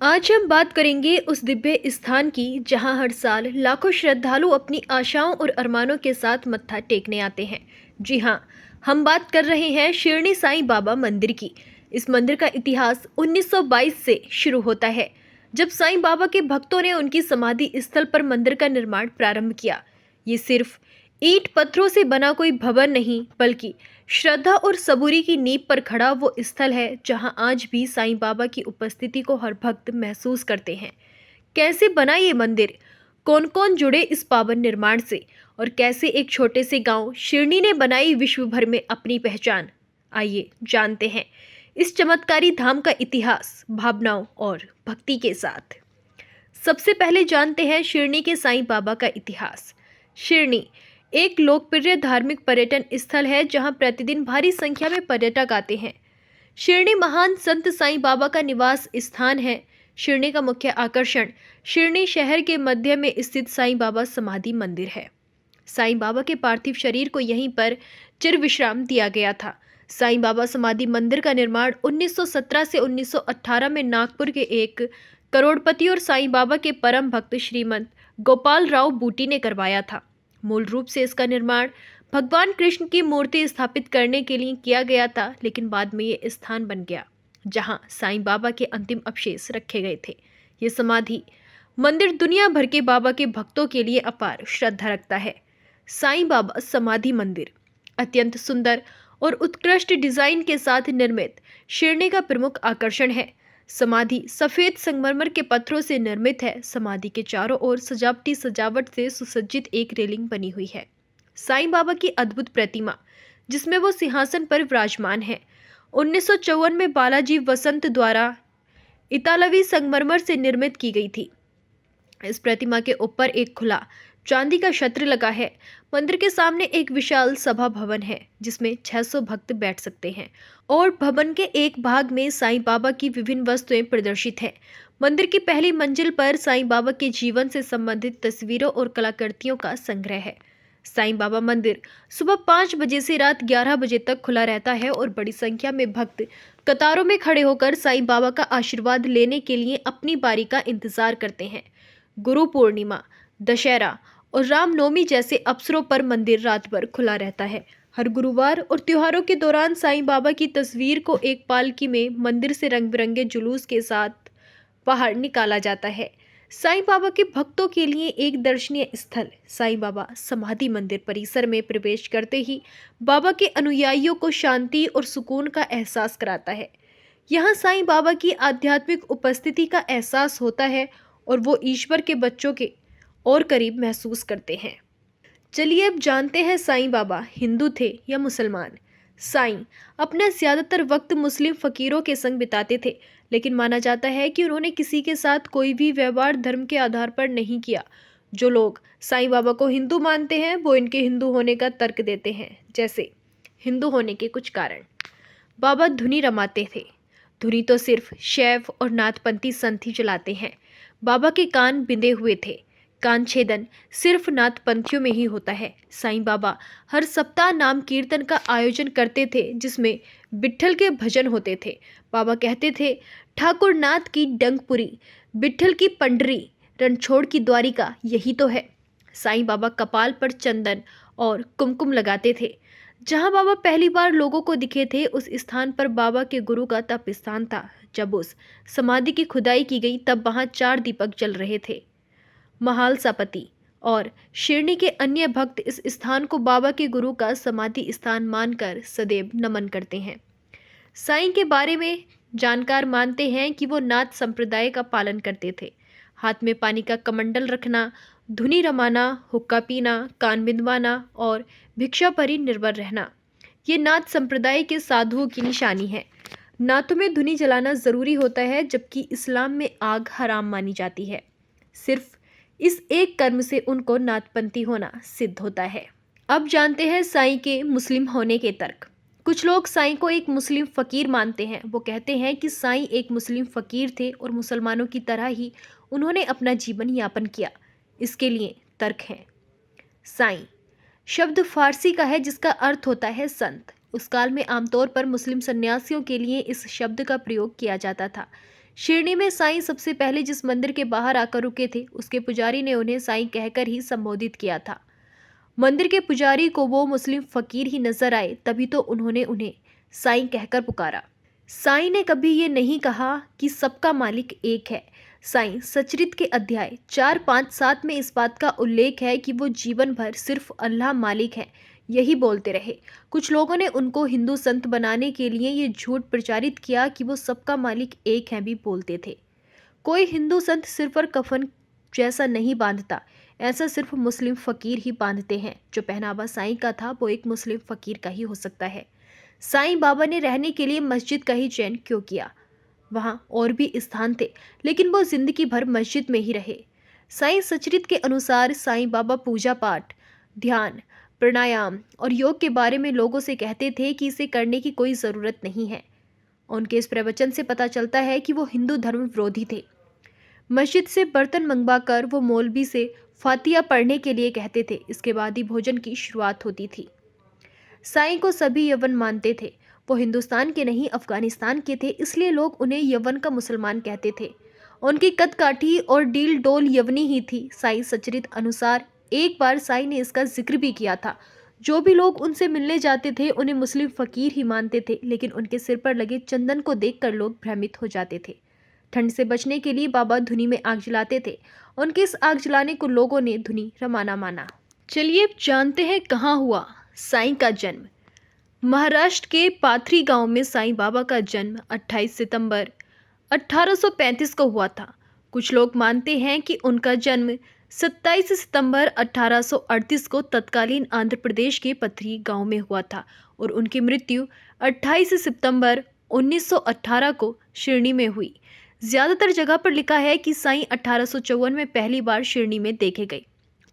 आज हम बात करेंगे उस दिव्य स्थान की जहां हर साल लाखों श्रद्धालु अपनी आशाओं और अरमानों के साथ मत्था टेकने आते हैं। जी हां, हम बात कर रहे हैं शिरडी साईं बाबा मंदिर की। इस मंदिर का इतिहास 1922 से शुरू होता है, जब साईं बाबा के भक्तों ने उनकी समाधि स्थल पर मंदिर का निर्माण प्रारंभ किया। ये सिर्फ ईंट पत्थरों से बना कोई भवन नहीं, बल्कि श्रद्धा और सबूरी की नींव पर खड़ा वो स्थल है जहां आज भी साईं बाबा की उपस्थिति को हर भक्त महसूस करते हैं। कैसे बना ये मंदिर, कौन कौन जुड़े इस पावन निर्माण से, और कैसे एक छोटे से गांव शिरडी ने बनाई विश्व भर में अपनी पहचान, आइए जानते हैं इस चमत्कारी धाम का इतिहास भावनाओं और भक्ति के साथ। सबसे पहले जानते हैं शिरडी के साईं बाबा का इतिहास। शिरडी एक लोकप्रिय धार्मिक पर्यटन स्थल है जहां प्रतिदिन भारी संख्या में पर्यटक आते हैं। शिरडी महान संत साईं बाबा का निवास स्थान है। शिरडी का मुख्य आकर्षण शिरडी शहर के मध्य में स्थित साईं बाबा समाधि मंदिर है। साईं बाबा के पार्थिव शरीर को यहीं पर चिर विश्राम दिया गया था। साईं बाबा समाधि मंदिर का निर्माण 1917 से 1918 में नागपुर के एक करोड़पति और साईं बाबा के परम भक्त श्रीमंत गोपाल राव बूटी ने करवाया था। मूल रूप से इसका निर्माण भगवान कृष्ण की मूर्ति स्थापित करने के लिए किया गया था, लेकिन बाद में ये स्थान बन गया जहां साईं बाबा के अंतिम अवशेष रखे गए थे। ये समाधि मंदिर दुनिया भर के बाबा के भक्तों के लिए अपार श्रद्धा रखता है। साईं बाबा समाधि मंदिर अत्यंत सुंदर और उत्कृष्ट डिजाइन के साथ निर्मित शिरडी का प्रमुख आकर्षण है। समाधि सफेद संगमरमर के पत्थरों से निर्मित है। समाधि के चारों ओर सजावटी सजावट से सुसज्जित एक रेलिंग बनी हुई है। साईं बाबा की अद्भुत प्रतिमा, जिसमें वो सिंहासन पर विराजमान है, 1954 में बालाजी वसंत द्वारा इतालवी संगमरमर से निर्मित की गई थी। इस प्रतिमा के ऊपर एक खुला चांदी का छत्र लगा है। मंदिर के सामने एक विशाल सभा भवन है जिसमें 600 भक्त बैठ सकते हैं, और भवन के एक भाग में साईं बाबा की विभिन्न वस्तुएं प्रदर्शित हैं। मंदिर की पहली मंजिल पर साईं बाबा के जीवन से संबंधित तस्वीरों और कलाकृतियों का संग्रह है। साईं बाबा मंदिर सुबह 5 बजे से रात 11 बजे तक खुला रहता है और बड़ी संख्या में भक्त कतारों में खड़े होकर साईं बाबा का आशीर्वाद लेने के लिए अपनी बारी का इंतजार करते हैं। गुरु पूर्णिमा, दशहरा और रामनवमी जैसे अवसरों पर मंदिर रात भर खुला रहता है। हर गुरुवार और त्योहारों के दौरान साईं बाबा की तस्वीर को एक पालकी में मंदिर से रंग बिरंगे जुलूस के साथ बाहर निकाला जाता है। साईं बाबा के भक्तों के लिए एक दर्शनीय स्थल साईं बाबा समाधि मंदिर परिसर में प्रवेश करते ही बाबा के अनुयायियों को शांति और सुकून का एहसास कराता है। यहाँ साईं बाबा की आध्यात्मिक उपस्थिति का एहसास होता है और वो ईश्वर के बच्चों के और करीब महसूस करते हैं। चलिए अब जानते हैं साईं बाबा हिंदू थे या मुसलमान। साईं अपना ज़्यादातर वक्त मुस्लिम फ़कीरों के संग बिताते थे, लेकिन माना जाता है कि उन्होंने किसी के साथ कोई भी व्यवहार धर्म के आधार पर नहीं किया। जो लोग साईं बाबा को हिंदू मानते हैं वो इनके हिंदू होने का तर्क देते हैं। जैसे हिंदू होने के कुछ कारण: बाबा धुनी रमाते थे। धुनी तो सिर्फ शैव और नाथपंथी संत ही चलाते हैं। बाबा के कान बिंदे हुए थे। कान छेदन सिर्फ नाथपंथियों में ही होता है। साईं बाबा हर सप्ताह नाम कीर्तन का आयोजन करते थे जिसमें विट्ठल के भजन होते थे। बाबा कहते थे, ठाकुर नाथ की डंकपुरी, विट्ठल की पंडरी, रणछोड़ की द्वारिका यही तो है। साईं बाबा कपाल पर चंदन और कुमकुम लगाते थे। जहां बाबा पहली बार लोगों को दिखे थे उस स्थान पर बाबा के गुरु का तप स्थान था। जब उस समाधि की खुदाई की गई तब वहां 4 दीपक जल रहे थे। महालसापति और शिरडी के अन्य भक्त इस स्थान को बाबा के गुरु का समाधि स्थान मानकर सदैव नमन करते हैं। साईं के बारे में जानकार मानते हैं कि वो नाथ संप्रदाय का पालन करते थे। हाथ में पानी का कमंडल रखना, धुनी रमाना, हुक्का पीना, कान बिंदवाना और भिक्षा पर ही निर्भर रहना, ये नाथ संप्रदाय के साधुओं की निशानी है। नाथों में धुनी जलाना जरूरी होता है, जबकि इस्लाम में आग हराम मानी जाती है। सिर्फ इस एक कर्म से उनको नाथपंथी होना सिद्ध होता है। अब जानते हैं साईं के मुस्लिम होने के तर्क। कुछ लोग साईं को एक मुस्लिम फ़कीर मानते हैं। वो कहते हैं कि साईं एक मुस्लिम फ़कीर थे और मुसलमानों की तरह ही उन्होंने अपना जीवन यापन किया। इसके लिए तर्क हैं। साईं शब्द फारसी का है जिसका अर्थ होता है संत। उस काल में आमतौर पर मुस्लिम सन्यासियों के लिए इस शब्द का प्रयोग किया जाता था। शिरडी में साईं सबसे पहले जिस मंदिर के बाहर आकर रुके थे, उसके पुजारी ने उन्हें साईं कहकर ही संबोधित किया था। मंदिर के पुजारी को वो मुस्लिम फकीर ही नजर आए, तभी तो उन्होंने उन्हें साईं कहकर पुकारा। साईं ने कभी ये नहीं कहा कि सबका मालिक एक है। साईं सचरित के अध्याय 4, 5, 7 में इस बात का उल्लेख है कि वो जीवन भर सिर्फ अल्लाह मालिक है यही बोलते रहे। कुछ लोगों ने उनको हिंदू संत बनाने के लिए ये झूठ प्रचारित किया कि वो सबका मालिक एक है भी बोलते थे। कोई हिंदू संत सिर पर कफन जैसा नहीं बांधता, ऐसा सिर्फ मुस्लिम फकीर ही बांधते हैं। जो पहनावा साईं का था वो एक मुस्लिम फकीर का ही हो सकता है। साईं बाबा ने रहने के लिए मस्जिद का ही चयन क्यों किया? वहाँ और भी स्थान थे, लेकिन वो जिंदगी भर मस्जिद में ही रहे। साईं सचरित के अनुसार साईं बाबा पूजा पाठ, ध्यान, प्राणायाम और योग के बारे में लोगों से कहते थे कि इसे करने की कोई ज़रूरत नहीं है। उनके इस प्रवचन से पता चलता है कि वो हिंदू धर्म विरोधी थे। मस्जिद से बर्तन मंगवाकर वो मौलवी से फातिया पढ़ने के लिए कहते थे। इसके बाद ही भोजन की शुरुआत होती थी। साईं को सभी यवन मानते थे। वो हिंदुस्तान के नहीं अफगानिस्तान के थे, इसलिए लोग उन्हें यवन का मुसलमान कहते थे। उनकी कदकाठी और डील डोल यवनी ही थी। साईं सचरित अनुसार एक बार साईं ने इसका जिक्र भी किया था। जो भी लोग उनसे मिलने जाते थे उन्हें मुस्लिम फकीर ही मानते थे, लेकिन उनके सिर पर लगे चंदन को देखकर लोग भ्रमित हो जाते थे। ठंड से बचने के लिए बाबा धुनी में आग जलाते थे। उनके इस आग जलाने को लोगों ने धुनी रमाना माना। चलिए अब जानते हैं कहाँ हुआ साईं का जन्म। महाराष्ट्र के पाथरी गांव में साईं बाबा का जन्म 28 सितंबर 1835 को हुआ था। कुछ लोग मानते हैं कि उनका जन्म 27 सितंबर 1838 को तत्कालीन आंध्र प्रदेश के पथरी गांव में हुआ था और उनकी मृत्यु 28 सितंबर 1918 को शिरडी में हुई। ज़्यादातर जगह पर लिखा है कि साईं 1854 में पहली बार शिरडी में देखे गए।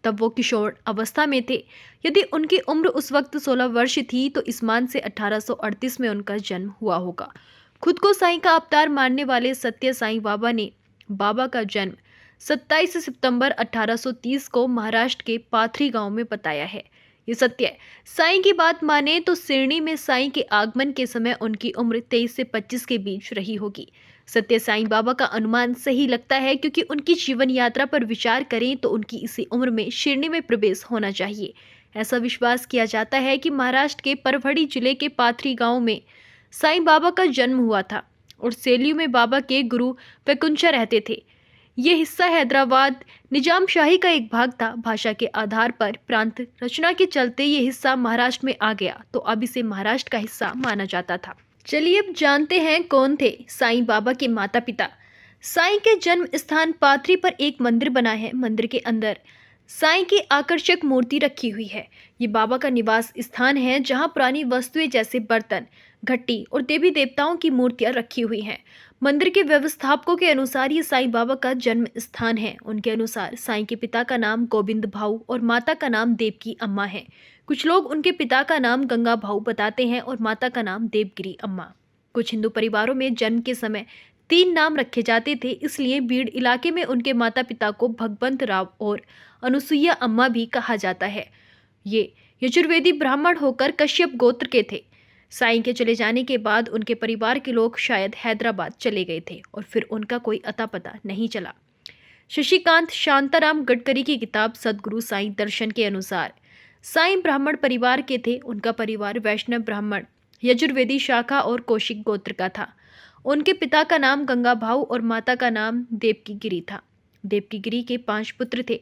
तब वो किशोर अवस्था में थे। यदि उनकी उम्र उस वक्त 16 वर्ष थी तो इस मान से 1838 में उनका जन्म हुआ होगा। खुद को साईं का अवतार मानने वाले सत्य साईं बाबा ने बाबा का जन्म 27 सितंबर 1830 को महाराष्ट्र के पाथरी गांव में बताया है। ये सत्य है। साईं की बात माने तो शिरडी में साईं के आगमन के समय उनकी उम्र 23 से 25 के बीच रही होगी। सत्य साईं बाबा का अनुमान सही लगता है क्योंकि उनकी जीवन यात्रा पर विचार करें तो उनकी इसी उम्र में शिरडी में प्रवेश होना चाहिए। ऐसा विश्वास किया जाता है कि महाराष्ट्र के परभड़ी जिले के पाथरी गांव में साईं बाबा का जन्म हुआ था और सेलियों में बाबा के गुरु पैकुंचा रहते थे। ये हिस्सा हैदराबाद निजामशाही का एक भाग था। भाषा के आधार पर प्रांत रचना के चलते ये हिस्सा महाराष्ट्र में आ गया, तो अब इसे महाराष्ट्र का हिस्सा माना जाता था। चलिए अब जानते हैं कौन थे साईं बाबा के माता पिता। साईं के जन्म स्थान पाथरी पर एक मंदिर बना है। मंदिर के अंदर साईं की आकर्षक मूर्ति रखी हुई है। ये बाबा का निवास स्थान है जहाँ पुरानी वस्तुएं जैसे बर्तन, घट्टी और देवी देवताओं की मूर्तियां रखी हुई हैं। मंदिर के व्यवस्थापकों के अनुसार ये साईं बाबा का जन्म स्थान है। उनके अनुसार साईं के पिता का नाम गोविंद भाऊ और माता का नाम देवकी अम्मा है। कुछ लोग उनके पिता का नाम गंगा भाऊ बताते हैं और माता का नाम देवगिरी अम्मा। कुछ हिंदू परिवारों में जन्म के समय 3 नाम रखे जाते थे, इसलिए बीड़ इलाके में उनके माता पिता को भगवंत राव और अनुसुईया अम्मा भी कहा जाता है। ये यजुर्वेदी ब्राह्मण होकर कश्यप गोत्र के थे। साईं के चले जाने के बाद उनके परिवार के लोग शायद हैदराबाद चले गए थे और फिर उनका कोई अता पता नहीं चला। शशिकांत शांताराम गडकरी की किताब सदगुरु साईं दर्शन के अनुसार साईं ब्राह्मण परिवार के थे। उनका परिवार वैष्णव ब्राह्मण, यजुर्वेदी शाखा और कौशिक गोत्र का था। उनके पिता का नाम गंगा भाऊ और माता का नाम देवकी गिरी था। देवकी गिरी के 5 पुत्र थे।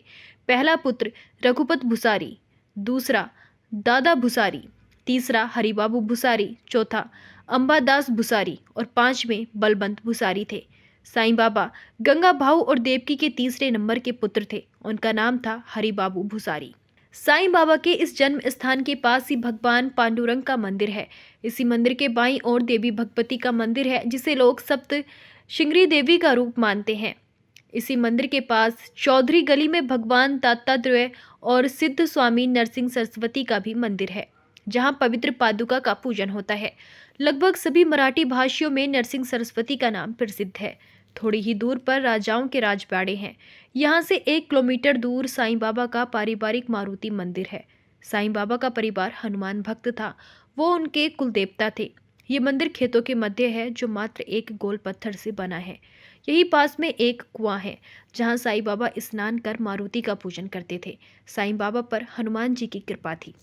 पहला पुत्र रघुपत भुसारी, दूसरा दादा भुसारी, तीसरा हरिबाबू भुसारी, चौथा अंबादास भुसारी और 5वें बलवंत भुसारी थे। साईं बाबा गंगा भाऊ और देवकी के तीसरे नंबर के पुत्र थे। उनका नाम था हरिबाबू भुसारी। साईं बाबा के इस जन्म स्थान के पास ही भगवान पांडुरंग का मंदिर है। इसी मंदिर के बाईं ओर देवी भगवती का मंदिर है, जिसे लोग सप्त शिंगरी देवी का रूप मानते हैं। इसी मंदिर के पास चौधरी गली में भगवान दत्तात्रेय और सिद्ध स्वामी नरसिंह सरस्वती का भी मंदिर है, जहां पवित्र पादुका का पूजन होता है। लगभग सभी मराठी भाषियों में नरसिंह सरस्वती का नाम प्रसिद्ध है। थोड़ी ही दूर पर राजाओं के राजबाड़े हैं। यहाँ से 1 किलोमीटर दूर साईं बाबा का पारिवारिक मारुति मंदिर है। साईं बाबा का परिवार हनुमान भक्त था। वो उनके कुलदेवता थे। ये मंदिर खेतों के मध्य है, जो मात्र एक गोल पत्थर से बना है। यही पास में एक कुआं है जहां साईं बाबा स्नान कर मारुति का पूजन करते थे। साईं बाबा पर हनुमान जी की कृपा थी।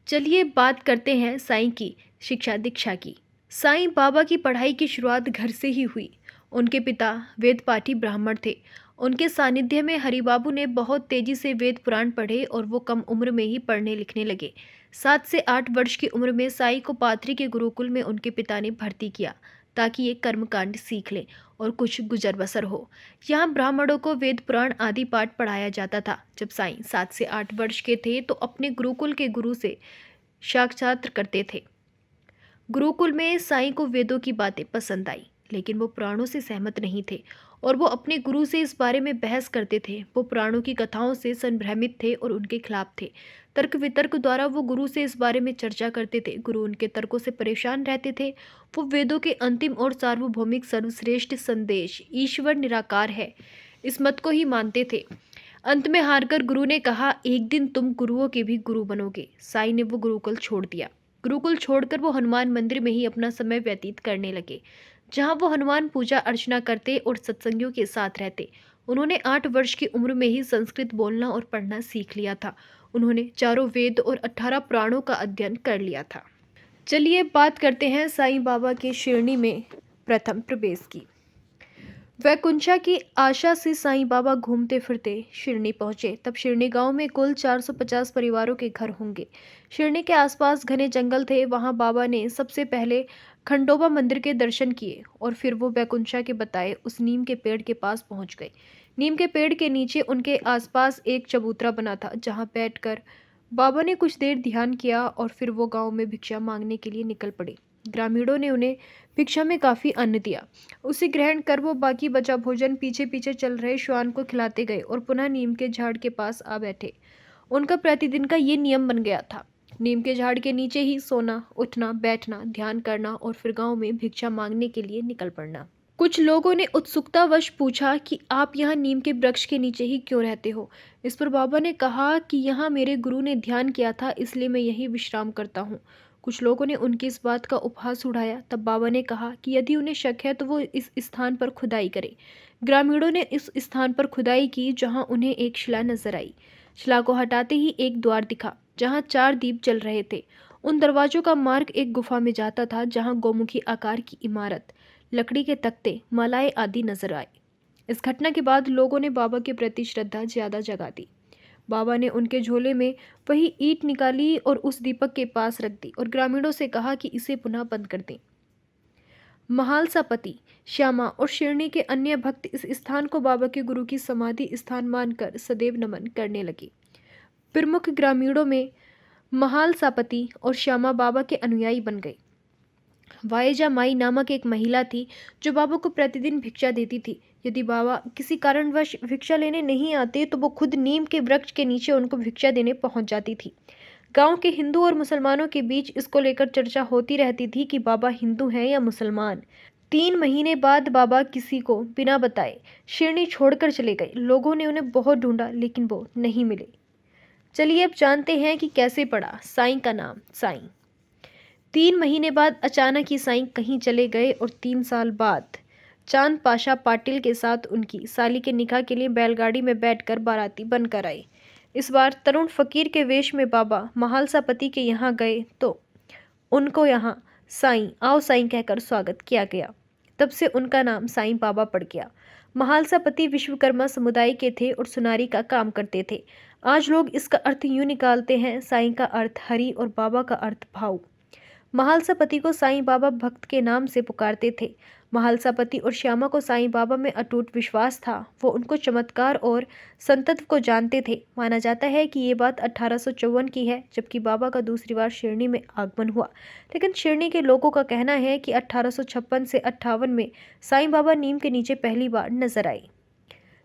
चलिए बात करते हैं साईं की शिक्षा दीक्षा की। साईं बाबा की पढ़ाई की शुरुआत घर से ही हुई। उनके पिता वेद पाठी ब्राह्मण थे। उनके सानिध्य में हरिबाबू ने बहुत तेजी से वेद पुराण पढ़े और वो कम उम्र में ही पढ़ने लिखने लगे। 7 से 8 वर्ष की उम्र में साईं को पाथरी के गुरुकुल में उनके पिता ने भर्ती किया ताकि ये कर्मकांड सीख लें और कुछ गुजर बसर हो। यहाँ ब्राह्मणों को वेद पुराण आदि पाठ पढ़ाया जाता था। जब साईं 7 से 8 वर्ष के थे तो अपने गुरुकुल के गुरु से साक्षात्कार करते थे। गुरुकुल में साईं को वेदों की बातें पसंद आई, लेकिन वो पुराणों से सहमत नहीं थे और वो अपने गुरु से इस बारे में बहस करते थे। वो पुराणों की कथाओं से संभ्रमित थे और उनके खिलाफ थे। तर्क वितर्क द्वारा वो गुरु से इस बारे में चर्चा करते थे। गुरु उनके तर्कों से परेशान रहते थे। वो वेदों के अंतिम और सार्वभौमिक सर्वश्रेष्ठ संदेश ईश्वर निराकार है इस मत को ही मानते थे। अंत में हारकर गुरु ने कहा, एक दिन तुम गुरुओं के भी गुरु बनोगे। साईं ने वो गुरुकुल छोड़ दिया। गुरुकुल छोड़कर वो हनुमान मंदिर में ही अपना समय व्यतीत करने लगे, जहां वो हनुमान पूजा अर्चना करते और सत्संगियों के साथ रहते। उन्होंने 8 वर्ष की उम्र में ही संस्कृत बोलना और पढ़ना सीख लिया था। उन्होंने चारों वेद और 18 पुराणों का अध्ययन कर लिया था। चलिए बात करते हैं साईं बाबा के शिरडी में प्रथम प्रवेश की। वैकुंठा की आशा से साईं बाबा घूमते फिरते शिरडी पहुंचे। तब शिरडी गांव में कुल 450 परिवारों के घर होंगे। शिरडी के आसपास घने जंगल थे। वहां बाबा ने सबसे पहले खंडोबा मंदिर के दर्शन किए और फिर वो वैकुंठा के बताए उस नीम के पेड़ के पास पहुंच गए। नीम के पेड़ के नीचे उनके आसपास एक चबूतरा बना था, जहां बैठकर बाबा ने कुछ देर ध्यान किया और फिर वो गांव में भिक्षा मांगने के लिए निकल पड़े। ग्रामीणों ने उन्हें भिक्षा में काफी अन्न दिया। उसे ग्रहण कर वो बाकी बचा भोजन पीछे पीछे चल रहे श्वान को खिलाते गए और पुनः नीम के झाड़ के पास आ बैठे। उनका प्रतिदिन का ये नियम बन गया था। नीम के झाड़ के नीचे ही सोना, उठना, बैठना, ध्यान करना और फिर गांव में भिक्षा मांगने के लिए निकल पड़ना। कुछ लोगों ने उत्सुकतावश पूछा कि आप यहाँ नीम के वृक्ष के नीचे ही क्यों रहते हो। इस पर बाबा ने कहा कि यहाँ मेरे गुरु ने ध्यान किया था, इसलिए मैं यही विश्राम करता हूँ। कुछ लोगों ने उनकी इस बात का उपहास उड़ाया। तब बाबा ने कहा कि यदि उन्हें शक है तो वो इस स्थान पर खुदाई करें। ग्रामीणों ने इस स्थान पर खुदाई की, जहां उन्हें एक शिला नजर आई। शिला को हटाते ही एक द्वार दिखा, जहां 4 दीप जल रहे थे। उन दरवाजों का मार्ग एक गुफा में जाता था, जहां गौमुखी आकार की इमारत, लकड़ी के तख्ते, मालाएं आदि नजर आए। इस घटना के बाद लोगों ने बाबा के प्रति श्रद्धा ज्यादा जगा दी। बाबा ने उनके झोले में वही ईंट निकाली और उस दीपक के पास रख दी और ग्रामीणों से कहा कि इसे पुनः बंद कर दें। महालसापति, श्यामा और शिरडी के अन्य भक्त इस स्थान को बाबा के गुरु की समाधि स्थान मानकर सदैव नमन करने लगे। प्रमुख ग्रामीणों में महालसापति और श्यामा बाबा के अनुयायी बन गए। वायजा माई नामक एक महिला थी जो बाबा को प्रतिदिन भिक्षा देती थी। यदि बाबा किसी कारणवश भिक्षा लेने नहीं आते तो वो खुद नीम के वृक्ष के नीचे उनको भिक्षा देने पहुंच जाती थी। गांव के हिंदू और मुसलमानों के बीच इसको लेकर चर्चा होती रहती थी कि बाबा हिंदू हैं या मुसलमान। 3 महीने बाद बाबा किसी को बिना बताए शिरडी छोड़कर चले गए। लोगों ने उन्हें बहुत ढूंढा, लेकिन वो नहीं मिले। चलिए अब जानते हैं कि कैसे पड़ा साईं का नाम साईं। 3 महीने बाद अचानक ही साईं कहीं चले गए और 3 साल बाद चांद पाशा पाटिल के साथ उनकी साली के निकाह के लिए बैलगाड़ी में बैठकर बाराती बनकर आए। इस बार तरुण फकीर के वेश में बाबा महालसापति के यहाँ गए तो उनको यहाँ साईं, आओ साईं कहकर स्वागत किया गया। तब से उनका नाम साईं बाबा पड़ गया। महालसापति विश्वकर्मा समुदाय के थे और सुनारी का काम करते थे। आज लोग इसका अर्थ यूँ निकालते हैं, साईं का अर्थ हरि और बाबा का अर्थ भाव। महालसापति को साईं बाबा भक्त के नाम से पुकारते थे। महालसापति और श्यामा को साईं बाबा में अटूट विश्वास था। वो उनको चमत्कार और संतत्व को जानते थे। माना जाता है कि ये बात 1854 की है, जबकि बाबा का दूसरी बार शिरडी में आगमन हुआ। लेकिन शिरडी के लोगों का कहना है कि 1856 से 58 में साईं बाबा नीम के नीचे पहली बार नजर आए।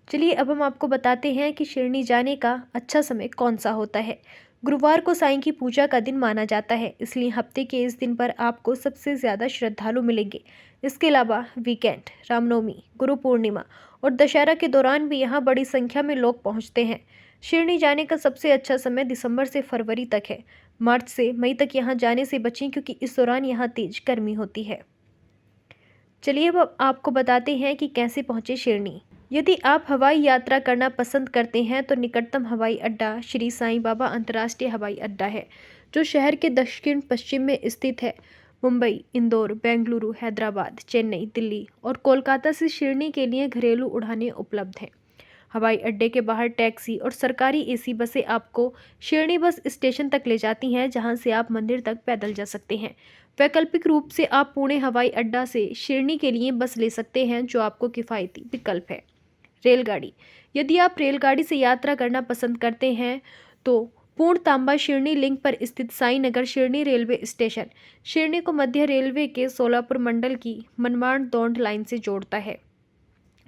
चलिए अब हम आपको बताते हैं कि शिरडी जाने का अच्छा समय कौन सा होता है। गुरुवार को साईं की पूजा का दिन माना जाता है, इसलिए हफ्ते के इस दिन पर आपको सबसे ज़्यादा श्रद्धालु मिलेंगे। इसके अलावा वीकेंड, रामनवमी, गुरु पूर्णिमा और दशहरा के दौरान भी यहाँ बड़ी संख्या में लोग पहुँचते हैं। शिरडी जाने का सबसे अच्छा समय दिसंबर से फरवरी तक है। मार्च से मई तक यहाँ जाने से बचें, क्योंकि इस दौरान यहाँ तेज गर्मी होती है। चलिए अब आपको बताते हैं कि कैसे पहुंचे शिरडी। यदि आप हवाई यात्रा करना पसंद करते हैं तो निकटतम हवाई अड्डा श्री साईं बाबा अंतर्राष्ट्रीय हवाई अड्डा है, जो शहर के दक्षिण पश्चिम में स्थित है। मुंबई, इंदौर, बेंगलुरु, हैदराबाद, चेन्नई, दिल्ली और कोलकाता से शिरडी के लिए घरेलू उड़ानें उपलब्ध हैं। हवाई अड्डे के बाहर टैक्सी और सरकारी एसी बसें आपको शिरडी बस स्टेशन तक ले जाती हैं, जहां से आप मंदिर तक पैदल जा सकते हैं। वैकल्पिक रूप से आप पुणे हवाई अड्डा से शिरडी के लिए बस ले सकते हैं, जो आपको किफ़ायती विकल्प है। रेलगाड़ी। यदि आप रेलगाड़ी से यात्रा करना पसंद करते हैं तो पूर्ण तांबा शिरडी लिंक पर स्थित साईं नगर शिरडी रेलवे स्टेशन शिरडी को मध्य रेलवे के सोलापुर मंडल की मनमाड़ दौंड लाइन से जोड़ता है।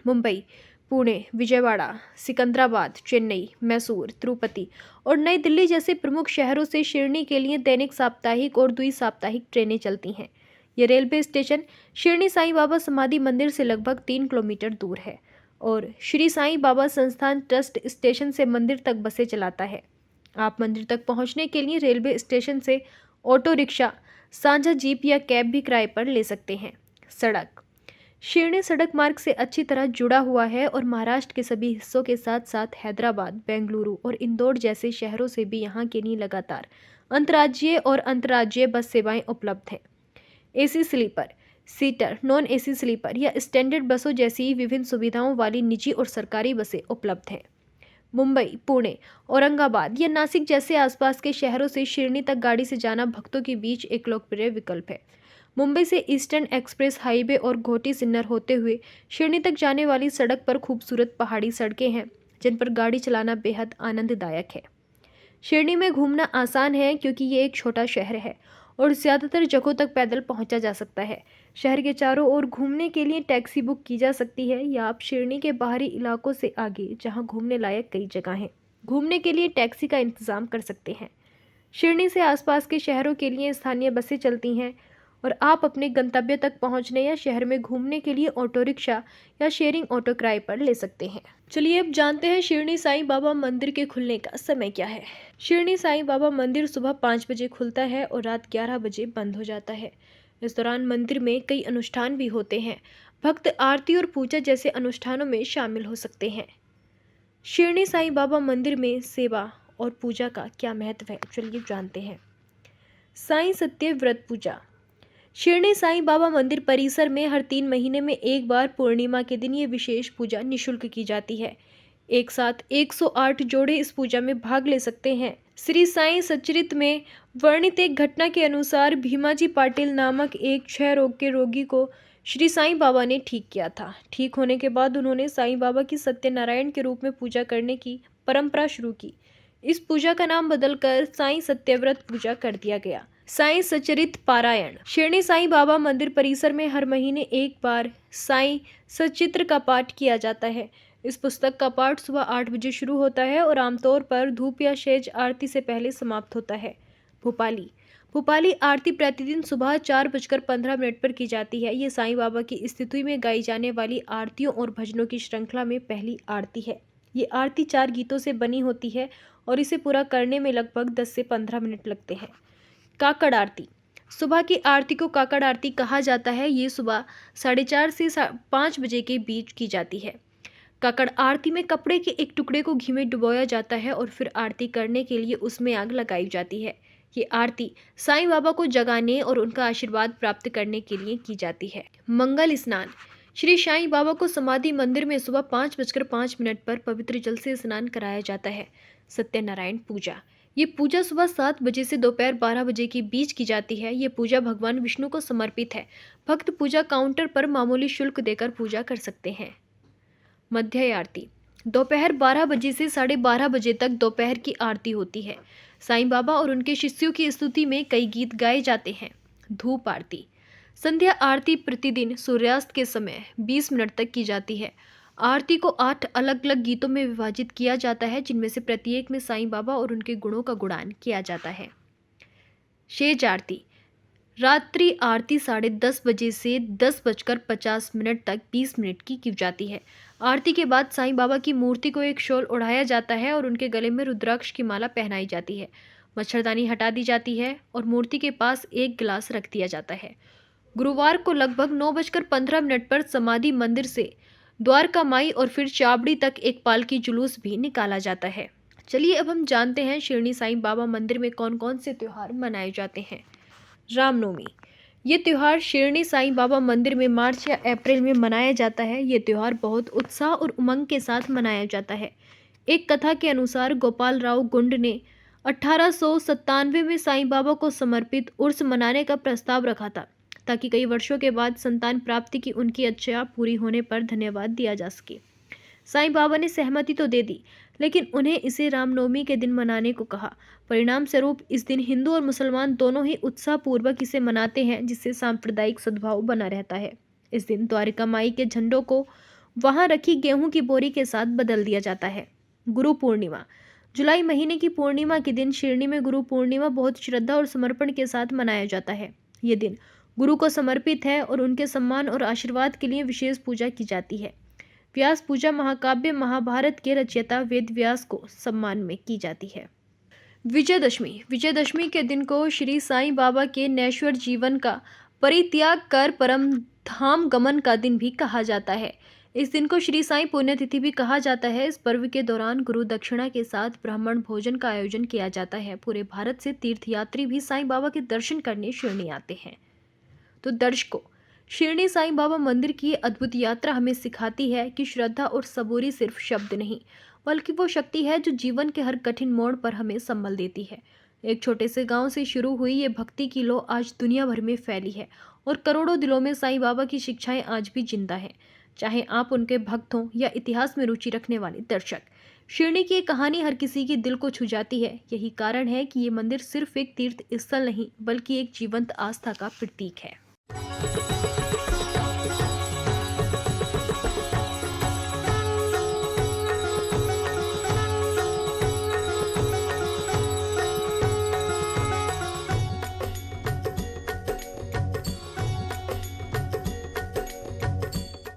मुंबई, पुणे, विजयवाड़ा, सिकंदराबाद, चेन्नई, मैसूर, तिरुपति और नई दिल्ली जैसे प्रमुख शहरों से शिरडी के लिए दैनिक, साप्ताहिक और द्वि-साप्ताहिक ट्रेनें चलती हैं। ये रेलवे स्टेशन शिरडी साईं बाबा समाधि मंदिर से लगभग 3 किलोमीटर दूर है और श्री साईं बाबा संस्थान ट्रस्ट स्टेशन से मंदिर तक बसें चलाता है। आप मंदिर तक पहुंचने के लिए रेलवे स्टेशन से ऑटो रिक्शा, साझा जीप या कैब भी किराए पर ले सकते हैं। सड़क। शिरडी सड़क मार्ग से अच्छी तरह जुड़ा हुआ है और महाराष्ट्र के सभी हिस्सों के साथ साथ हैदराबाद, बेंगलुरु और इंदौर जैसे शहरों से भी यहाँ के लिए लगातार अंतर्राज्यीय और अंतर्राज्यीय बस सेवाएं उपलब्ध हैं। AC sleeper, seater, non AC sleeper या स्टैंडर्ड बसों जैसी विभिन्न सुविधाओं वाली निजी और सरकारी बसें उपलब्ध हैं। मुंबई, पुणे, औरंगाबाद या नासिक जैसे आसपास के शहरों से शिरडी तक गाड़ी से जाना भक्तों के बीच एक लोकप्रिय विकल्प है। मुंबई से ईस्टर्न एक्सप्रेस हाईवे और घोटी सिन्नर होते हुए शिरडी तक जाने वाली सड़क पर खूबसूरत पहाड़ी सड़कें हैं, जिन पर गाड़ी चलाना बेहद आनंददायक है। शिरडी में घूमना आसान है क्योंकि ये एक छोटा शहर है और ज़्यादातर जगहों तक पैदल पहुंचा जा सकता है। शहर के चारों ओर घूमने के लिए टैक्सी बुक की जा सकती है या आप शिरडी के बाहरी इलाकों से आगे, जहां घूमने लायक कई जगह हैं, घूमने के लिए टैक्सी का इंतज़ाम कर सकते हैं। शिरडी से आसपास के शहरों के लिए स्थानीय बसें चलती हैं और आप अपने गंतव्य तक पहुंचने या शहर में घूमने के लिए ऑटो रिक्शा या शेयरिंग ऑटो किराए पर ले सकते हैं। चलिए अब जानते हैं शिरडी साईं बाबा मंदिर के खुलने का समय क्या है। शिरडी साईं बाबा मंदिर सुबह 5 बजे खुलता है और रात 11 बजे बंद हो जाता है। इस दौरान मंदिर में कई अनुष्ठान भी होते हैं। भक्त आरती और पूजा जैसे अनुष्ठानों में शामिल हो सकते हैं। शिरडी साईं बाबा मंदिर में सेवा और पूजा का क्या महत्व है, चलिए जानते हैं। साईं सत्य व्रत पूजा। शिरडी साईं बाबा मंदिर परिसर में हर 3 महीने में एक बार पूर्णिमा के दिन ये विशेष पूजा निःशुल्क की जाती है। एक साथ 108 जोड़े इस पूजा में भाग ले सकते हैं। श्री साईं सच्चरित में वर्णित एक घटना के अनुसार भीमाजी पाटिल नामक एक क्षय रोग के रोगी को श्री साईं बाबा ने ठीक किया था। ठीक होने के बाद उन्होंने साईं बाबा की सत्यनारायण के रूप में पूजा करने की परंपरा शुरू की। इस पूजा का नाम बदलकर साईं सत्यव्रत पूजा कर दिया गया। साईं सच्चरित पारायण। शिरडी साईं बाबा मंदिर परिसर में हर महीने एक बार साईं सच्चित्र का पाठ किया जाता है। इस पुस्तक का पाठ सुबह 8 बजे शुरू होता है और आमतौर पर धूप या शेज आरती से पहले समाप्त होता है। भोपाली। भोपाली आरती प्रतिदिन सुबह 4:15 पर की जाती है। ये साईं बाबा की स्तुति में गाई जाने वाली आरतियों और भजनों की श्रृंखला में पहली आरती है। ये आरती 4 गीतों से बनी होती है और इसे पूरा करने में लगभग 10 से 15 मिनट लगते हैं। काकड़ आरती। सुबह की आरती को काकड़ आरती कहा जाता है। ये सुबह 4:30 से 5 बजे के बीच की जाती है। काकड़ आरती में कपड़े के एक टुकड़े को घी में डुबोया जाता है और फिर आरती करने के लिए उसमें आग लगाई जाती है। ये आरती साईं बाबा को जगाने और उनका आशीर्वाद प्राप्त करने के लिए की जाती है। मंगल स्नान। श्री साईं बाबा को समाधि मंदिर में सुबह 5:05 पर पवित्र जल से स्नान कराया जाता है। सत्यनारायण पूजा। ये पूजा सुबह 7 बजे से दोपहर 12 बजे के बीच की जाती है। ये पूजा भगवान विष्णु को समर्पित है। भक्त पूजा काउंटर पर मामूली शुल्क देकर पूजा कर सकते हैं। मध्य आरती। दोपहर 12 बजे से 12:30 बजे तक दोपहर की आरती होती है। साईं बाबा और उनके शिष्यों की स्तुति में कई गीत गाए जाते हैं। धूप आरती। संध्या आरती प्रतिदिन सूर्यास्त के समय 20 मिनट तक की जाती है। आरती को 8 अलग अलग गीतों में विभाजित किया जाता है, जिनमें से प्रत्येक में साईं बाबा और उनके गुणों का गुणान किया जाता है। शेज आरती। रात्रि आरती 10:30 बजे से 10:50 तक 20 मिनट की जाती है। आरती के बाद साईं बाबा की मूर्ति को एक शॉल ओढ़ाया जाता है और उनके गले में रुद्राक्ष की माला पहनाई जाती है। मच्छरदानी हटा दी जाती है और मूर्ति के पास एक गिलास रख दिया जाता है। गुरुवार को लगभग 9:15 पर समाधि मंदिर से द्वारका माई और फिर चाबड़ी तक एक पालकी जुलूस भी निकाला जाता है। चलिए अब हम जानते हैं शिरडी साईं बाबा मंदिर में कौन कौन से त्योहार मनाए जाते हैं। रामनवमी, ये त्योहार शिरडी साईं बाबा मंदिर में मार्च या अप्रैल में मनाया जाता है। ये त्योहार बहुत उत्साह और उमंग के साथ मनाया जाता है। एक कथा के अनुसार गोपाल राव गुंड ने 1897 में साईं बाबा को समर्पित उर्स मनाने का प्रस्ताव रखा था, ताकि कई वर्षों के बाद संतान प्राप्ति की उनकी इच्छा पूरी होने पर धन्यवाद दिया जा सके। साईं बाबा ने सहमति तो दे दी, लेकिन उन्हें इसे रामनवमी के दिन मनाने को कहा। परिणाम स्वरूप इस दिन हिंदू और मुसलमान दोनों ही उत्साहपूर्वक इसे मनाते हैं, जिससे सांप्रदायिक सद्भाव बना रहता है। इस दिन द्वारिका माई के झंडों को वहां रखी गेहूं की बोरी के साथ बदल दिया जाता है। गुरु पूर्णिमा, जुलाई महीने की पूर्णिमा के दिन शिरडी में गुरु पूर्णिमा बहुत श्रद्धा और समर्पण के साथ मनाया जाता है। ये दिन गुरु को समर्पित है और उनके सम्मान और आशीर्वाद के लिए विशेष पूजा की जाती है। व्यास पूजा महाकाव्य महाभारत के रचयिता वेद व्यास को सम्मान में की जाती है। विजयदशमी, विजयदशमी के दिन को श्री साईं बाबा के नश्वर जीवन का परित्याग कर परम धाम गमन का दिन भी कहा जाता है। इस दिन को श्री साईं पुण्यतिथि भी कहा जाता है। इस पर्व के दौरान गुरु दक्षिणा के साथ ब्राह्मण भोजन का आयोजन किया जाता है। पूरे भारत से तीर्थयात्री भी साईं बाबा के दर्शन करने शिरडी आते हैं। तो दर्शकों, शिरडी साईं बाबा मंदिर की अद्भुत यात्रा हमें सिखाती है कि श्रद्धा और सबूरी सिर्फ शब्द नहीं, बल्कि वो शक्ति है जो जीवन के हर कठिन मोड़ पर हमें संबल देती है। एक छोटे से गांव से शुरू हुई ये भक्ति की लौ आज दुनिया भर में फैली है और करोड़ों दिलों में साईं बाबा की शिक्षाएं आज भी जिंदा हैं। चाहे आप उनके भक्त हों या इतिहास में रुचि रखने वाले दर्शक, शिरडी की ये कहानी हर किसी के दिल को छू जाती है। यही कारण है कि ये मंदिर सिर्फ एक तीर्थ स्थल नहीं, बल्कि एक जीवंत आस्था का प्रतीक है।